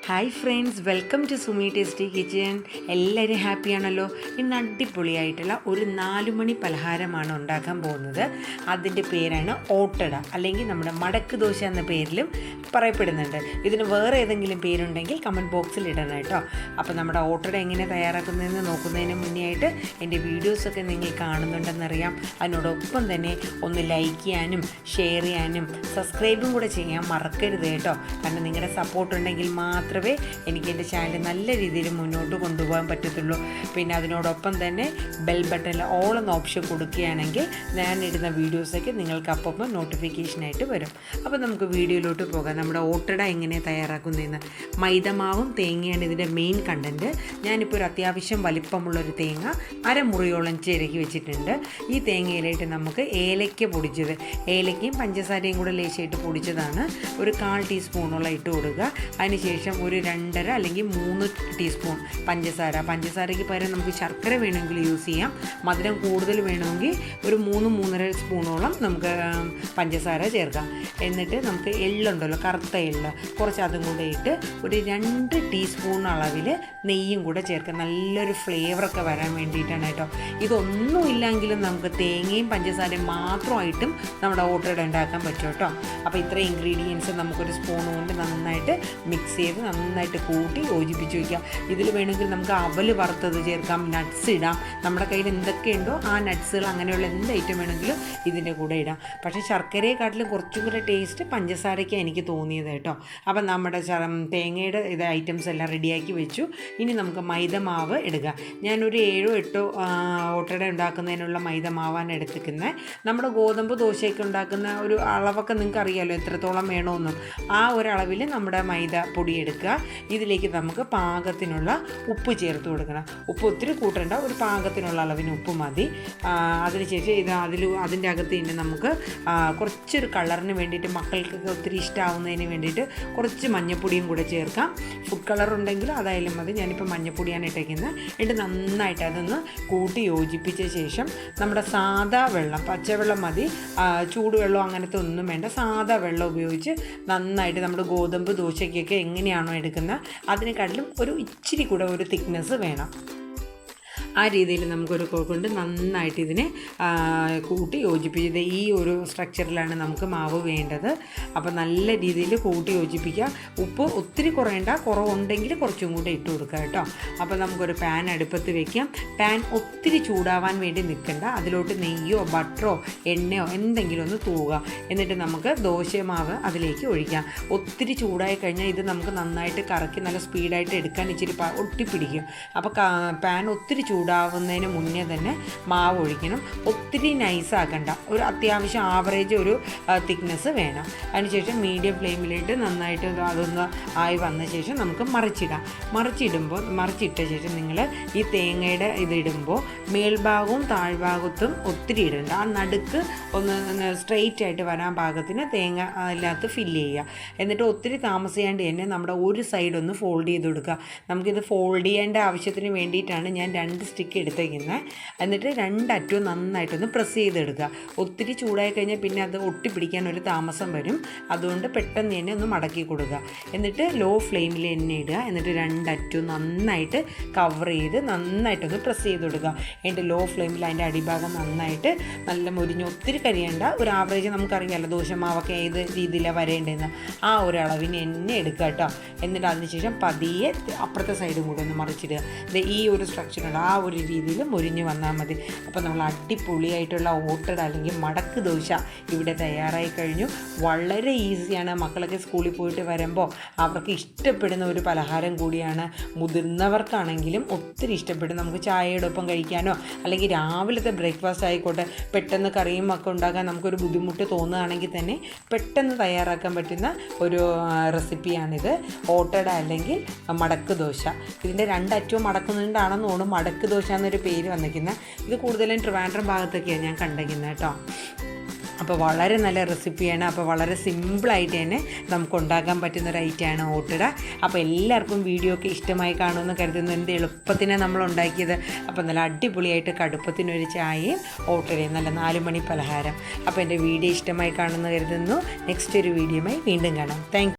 Hi friends, welcome to Sumi tasty kitchen. എല്ലാവരും ഹാപ്പിയാണല്ലോ. ഇന്ന് അടിപൊളിയായിട്ടുള്ള ഒരു 4 മണി പലഹാരമാണ് ഉണ്ടാക്കാൻ പോകുന്നത്. അതിൻ്റെ പേരാണ് ഓട്ടട, അല്ലെങ്കിൽ നമ്മുടെ മടക്ക് ദോശ എന്ന പേരിലും പറയപ്പെടുന്നുണ്ട്. ഇതിന് വേറെ ഏതെങ്കിലും പേരുണ്ടെങ്കിൽ കമൻറ്റ് ബോക്സിൽ ഇടണം കേട്ടോ. അപ്പോൾ നമ്മുടെ ഓട്ടട എങ്ങനെ തയ്യാറാക്കുന്നതെന്ന് നോക്കുന്നതിന് മുന്നേ ആയിട്ട് എൻ്റെ വീഡിയോസൊക്കെ നിങ്ങൾ കാണുന്നുണ്ടെന്നറിയാം. അതിനോടൊപ്പം തന്നെ ഒന്ന് ലൈക്ക് ചെയ്യാനും ഷെയർ ചെയ്യാനും സബ്സ്ക്രൈബും കൂടെ ചെയ്യാൻ മറക്കരുത് കേട്ടോ. കാരണം നിങ്ങളുടെ സപ്പോർട്ട് ഉണ്ടെങ്കിൽ മാത്രമേ എനിക്ക് എൻ്റെ ചാനൽ നല്ല രീതിയിൽ മുന്നോട്ട് കൊണ്ടുപോകാൻ പറ്റത്തുള്ളൂ. പിന്നെ അതിനോടൊപ്പം തന്നെ ബെൽ ബട്ടണിൽ ഓൾ എന്ന ഓപ്ഷൻ കൊടുക്കുകയാണെങ്കിൽ ഞാനിടുന്ന വീഡിയോസൊക്കെ നിങ്ങൾക്ക് അപ്പം നോട്ടിഫിക്കേഷനായിട്ട് വരും. അപ്പോൾ നമുക്ക് വീഡിയോയിലോട്ട് പോകാം. നമ്മുടെ ഓട്ടട എങ്ങനെ തയ്യാറാക്കുന്നതെന്ന്. മൈദമാവും തേങ്ങയാണ് ഇതിൻ്റെ മെയിൻ കണ്ടൻറ്റ്. ഞാനിപ്പോൾ ഒരു അത്യാവശ്യം വലിപ്പമുള്ളൊരു തേങ്ങ അരമുറിയോളം ചിരകി വെച്ചിട്ടുണ്ട്. ഈ തേങ്ങയിലായിട്ട് നമുക്ക് ഏലയ്ക്ക പൊടിച്ചത്, ഏലയ്ക്കയും പഞ്ചസാരയും കൂടെ ലേശമായിട്ട് പൊടിച്ചതാണ്, ഒരു 1/4 ടീസ്പൂണോളം ഇട്ട് കൊടുക്കുക. അതിനുശേഷം ഒരു 2.5 അല്ലെങ്കിൽ 3 ടീസ്പൂൺ പഞ്ചസാരയ്ക്ക് പകരം നമുക്ക് ശർക്കര വേണമെങ്കിൽ യൂസ് ചെയ്യാം. മധുരം കൂടുതൽ വേണമെങ്കിൽ ഒരു 3-3.5 സ്പൂണോളം നമുക്ക് പഞ്ചസാര ചേർക്കാം. എന്നിട്ട് നമുക്ക് എള്ളുണ്ടല്ലോ, കറുത്ത എള്ള്, കുറച്ച് അതും കൂടെ ഇട്ട് ഒരു 2 ടീസ്പൂൺ അളവിൽ നെയ്യും കൂടെ ചേർക്കാം. നല്ലൊരു ഫ്ലേവറൊക്കെ വരാൻ വേണ്ടിയിട്ടാണ് കേട്ടോ. ഇതൊന്നും ഇല്ലെങ്കിലും നമുക്ക് തേങ്ങയും പഞ്ചസാരയും മാത്രമായിട്ടും നമ്മുടെ ഓട്ടട ഉണ്ടാക്കാൻ പറ്റും കേട്ടോ. അപ്പോൾ ഇത്രയും ഇൻഗ്രീഡിയൻസ് നമുക്കൊരു സ്പൂൺ കൊണ്ട് നന്നായിട്ട് മിക്സ് ചെയ്ത് നന്നായിട്ട് കൂട്ടി യോജിപ്പിച്ച് വയ്ക്കാം. ഇതിൽ വേണമെങ്കിൽ നമുക്ക് അവൽ വറുത്തത് ചേർക്കാം, നട്ട്സ് ഇടാം. നമ്മുടെ കയ്യിൽ എന്തൊക്കെയുണ്ടോ ആ നട്ട്സുകൾ, അങ്ങനെയുള്ള എന്ത് ഐറ്റം വേണമെങ്കിലും ഇതിൻ്റെ കൂടെ ഇടാം. പക്ഷേ ശർക്കരയെക്കാട്ടിലും കുറച്ചും കൂടെ ടേസ്റ്റ് പഞ്ചസാരയ്ക്ക് എനിക്ക് തോന്നിയത് കേട്ടോ. അപ്പം നമ്മുടെ തേങ്ങയുടെ ഇത് ഐറ്റംസ് എല്ലാം റെഡിയാക്കി വെച്ചു. ഇനി നമുക്ക് മൈദമാവ് എടുക്കുക. ഞാനൊരു 7-8 ഓട്ടട ഉണ്ടാക്കുന്നതിനുള്ള മൈദമാവാണ് എടുത്തിരിക്കുന്നത്. നമ്മുടെ ഗോതമ്പ് ദോശയൊക്കെ ഉണ്ടാക്കുന്ന ഒരു അളവൊക്കെ നിങ്ങൾക്ക് അറിയാമല്ലോ, എത്രത്തോളം വേണമെന്നും. ആ ഒരളവിൽ നമ്മുടെ മൈദ പൊടി എടുക്കുക. ഇതിലേക്ക് നമുക്ക് പാകത്തിനുള്ള ഉപ്പ് ചേർത്ത് കൊടുക്കണം. ഉപ്പ് ഒത്തിരി കൂട്ടേണ്ട, ഒരു പാകത്തിനുള്ള അളവിന് ഉപ്പ് മതി. അതിനുശേഷം അതിൻ്റെ അകത്ത് തന്നെ നമുക്ക് കുറച്ചൊരു കളറിന് വേണ്ടിയിട്ട്, മക്കൾക്കൊക്കെ ഒത്തിരി ഇഷ്ടമാവുന്നതിന് വേണ്ടിയിട്ട് കുറച്ച് മഞ്ഞൾപ്പൊടിയും കൂടെ ചേർക്കാം. ഫുഡ് കളർ ഉണ്ടെങ്കിൽ അതായാലും മതി. ഞാനിപ്പോൾ മഞ്ഞൾപ്പൊടിയാണ് ഇട്ടേക്കുന്നത്. എന്നിട്ട് നന്നായിട്ട് അതൊന്ന് കൂട്ടി യോജിപ്പിച്ച ശേഷം നമ്മുടെ സാദാ വെള്ളം, പച്ചവെള്ളം മതി, ചൂടുവെള്ളം അങ്ങനത്തെ ഒന്നും വേണ്ട, സാദാ വെള്ളം ഉപയോഗിച്ച് നന്നായിട്ട് നമ്മുടെ ഗോതമ്പ് ദോശയ്ക്കൊക്കെ എങ്ങനെയാണോ എടുക്കുന്നത് അതിനെക്കാട്ടിലും ഒരു ഇച്ചിരി കൂടെ ഒരു തിക്നെസ് വേണം. ആ രീതിയിൽ നമുക്കൊരു കൊണ്ട് നന്നായിട്ട് ഇതിനെ കൂട്ടി യോജിപ്പിച്ചത് ഈ ഒരു സ്ട്രക്ചറിലാണ് നമുക്ക് മാവ് വേണ്ടത്. അപ്പോൾ നല്ല രീതിയിൽ കൂട്ടി യോജിപ്പിക്കുക. ഉപ്പ് ഒത്തിരി കുറവുണ്ടെങ്കിൽ കുറച്ചും കൂടെ ഇട്ട് കൊടുക്കുക കേട്ടോ. അപ്പോൾ നമുക്കൊരു പാൻ അടുപ്പത്ത് വയ്ക്കാം. പാൻ ഒത്തിരി ചൂടാവാൻ വേണ്ടി നിൽക്കണ്ട. അതിലോട്ട് നെയ്യോ ബട്ടറോ എണ്ണയോ എന്തെങ്കിലും ഒന്ന് തൂവുക. എന്നിട്ട് നമുക്ക് ദോശമാവ് അതിലേക്ക് ഒഴിക്കാം. ഒത്തിരി ചൂടായി കഴിഞ്ഞാൽ ഇത് നമുക്ക് നന്നായിട്ട് കറക്കി നല്ല സ്പീഡായിട്ട് എടുക്കാൻ ഇച്ചിരി ഒട്ടിപ്പിടിക്കും. അപ്പോൾ പാൻ ഒത്തിരി ചൂടാവുന്നതിന് മുന്നേ തന്നെ മാവ് ഒഴിക്കണം. ഒത്തിരി നൈസാക്കണ്ട, ഒരു അത്യാവശ്യം ആവറേജ് ഒരു തിക്നെസ് വേണം. അതിനുശേഷം മീഡിയം ഫ്ലെയിമിലിട്ട് നന്നായിട്ട് അതൊന്ന് ആയി വന്ന ശേഷം നമുക്ക് മറിച്ചിട്ട ശേഷം നിങ്ങൾ ഈ തേങ്ങയുടെ ഇതിടുമ്പോൾ മേൽഭാഗവും താഴ്ഭാഗത്തും ഒത്തിരി ഇടണ്ട. ആ നടുക്ക് ഒന്ന് സ്ട്രെയിറ്റ് ആയിട്ട് വരാൻ പാകത്തിന് തേങ്ങ അതിനകത്ത് ഫില്ല് ചെയ്യുക. എന്നിട്ട് ഒത്തിരി താമസിയാണ്ട് തന്നെ നമ്മുടെ ഒരു സൈഡ് ഒന്ന് ഫോൾഡ് ചെയ്ത് കൊടുക്കുക. നമുക്കിത് ഫോൾഡ് ചെയ്യേണ്ട ആവശ്യത്തിന് വേണ്ടിയിട്ടാണ് ഞാൻ 2 സ്റ്റിക്ക് എടുത്തേക്കുന്നത്. എന്നിട്ട് 2 അറ്റവും നന്നായിട്ടൊന്ന് പ്രസ് ചെയ്തെടുക്കുക. ഒത്തിരി ചൂടായി കഴിഞ്ഞാൽ പിന്നെ അത് ഒട്ടിപ്പിടിക്കാൻ ഒരു താമസം വരും. അതുകൊണ്ട് പെട്ടെന്ന് തന്നെ ഒന്ന് മടക്കി കൊടുക്കുക. എന്നിട്ട് ലോ ഫ്ലെയിമിൽ തന്നെ ഇടുക. എന്നിട്ട് 2 അറ്റവും നന്നായിട്ട് കവർ ചെയ്ത് നന്നായിട്ടൊന്ന് പ്രസ് ചെയ്ത് കൊടുക്കുക. എന്നിട്ട് ലോ ഫ്ലെയിമിൽ അതിൻ്റെ അടിഭാഗം നന്നായിട്ട് നല്ല മുരിഞ്ഞ് ഒത്തിരി കരിയേണ്ട, ഒരു ആവറേജ് നമുക്കറിയാമല്ലോ ദോശമാവൊക്കെ ഏത് രീതിയിലാണ് വരേണ്ടതെന്ന്, ആ ഒരു അളവിന് തന്നെ എടുക്കുക കേട്ടോ. എന്നിട്ട് അതിനുശേഷം പതിയെ അപ്പുറത്തെ സൈഡും കൂടെ ഒന്ന് മറിച്ചിടുക. ഈ ഒരു സ്ട്രക്ചറുണ്ട്, ആ ഒരു രീതിയിൽ മുരിഞ്ഞ് വന്നാൽ മതി. അപ്പോൾ നമ്മൾ അടിപൊളിയായിട്ടുള്ള ഓട്ടട അല്ലെങ്കിൽ മടക്ക് ദോശ ഇവിടെ തയ്യാറായി കഴിഞ്ഞു. വളരെ ഈസിയാണ്. മക്കളൊക്കെ സ്കൂളിൽ പോയിട്ട് വരുമ്പോൾ അവർക്ക് ഇഷ്ടപ്പെടുന്ന ഒരു പലഹാരം കൂടിയാണ്. മുതിർന്നവർക്കാണെങ്കിലും ഒത്തിരി ഇഷ്ടപ്പെടും. നമുക്ക് ചായയുടെ ഒപ്പം കഴിക്കാനോ അല്ലെങ്കിൽ രാവിലത്തെ ബ്രേക്ക്ഫാസ്റ്റ് ആയിക്കോട്ടെ, പെട്ടെന്ന് കറിയും ഒക്കെ ഉണ്ടാക്കാൻ നമുക്കൊരു ബുദ്ധിമുട്ട് തോന്നുകയാണെങ്കിൽ തന്നെ പെട്ടെന്ന് തയ്യാറാക്കാൻ പറ്റുന്ന ഒരു റെസിപ്പിയാണിത്, ഓട്ടട അല്ലെങ്കിൽ മടക്ക് ദോശ. ഇതിൻ്റെ 2 അറ്റവും മടക്കുന്നുണ്ടാണെന്ന് തോന്നുന്നു മടക്ക് ദോശ എന്നൊരു പേര് വന്നിരിക്കുന്നത്. ഇത് കൂടുതലും ട്രിവാൻഡ്രം ഭാഗത്തൊക്കെയാണ് ഞാൻ കണ്ടിരിക്കുന്നത് കേട്ടോ. അപ്പോൾ വളരെ നല്ല റെസിപ്പിയാണ്. അപ്പോൾ വളരെ സിമ്പിളായിട്ട് തന്നെ നമുക്ക് ഉണ്ടാക്കാൻ പറ്റുന്നൊരു ഐറ്റമാണ് ഓട്ടട. അപ്പോൾ എല്ലാവർക്കും വീഡിയോ ഒക്കെ ഇഷ്ടമായി കാണുമെന്ന് കരുതുന്നു. എന്ത് എളുപ്പത്തിനാണ് നമ്മൾ ഉണ്ടാക്കിയത്. അപ്പോൾ നല്ല അടിപൊളിയായിട്ട് കടുപ്പത്തിനൊരു ചായയും ഓട്ടടയും നല്ല 4 മണി പലഹാരം. അപ്പോൾ എൻ്റെ വീഡിയോ ഇഷ്ടമായി കാണുമെന്ന് കരുതുന്നു. നെക്സ്റ്റ് ഒരു വീഡിയോയുമായി വീണ്ടും കാണാം. താങ്ക്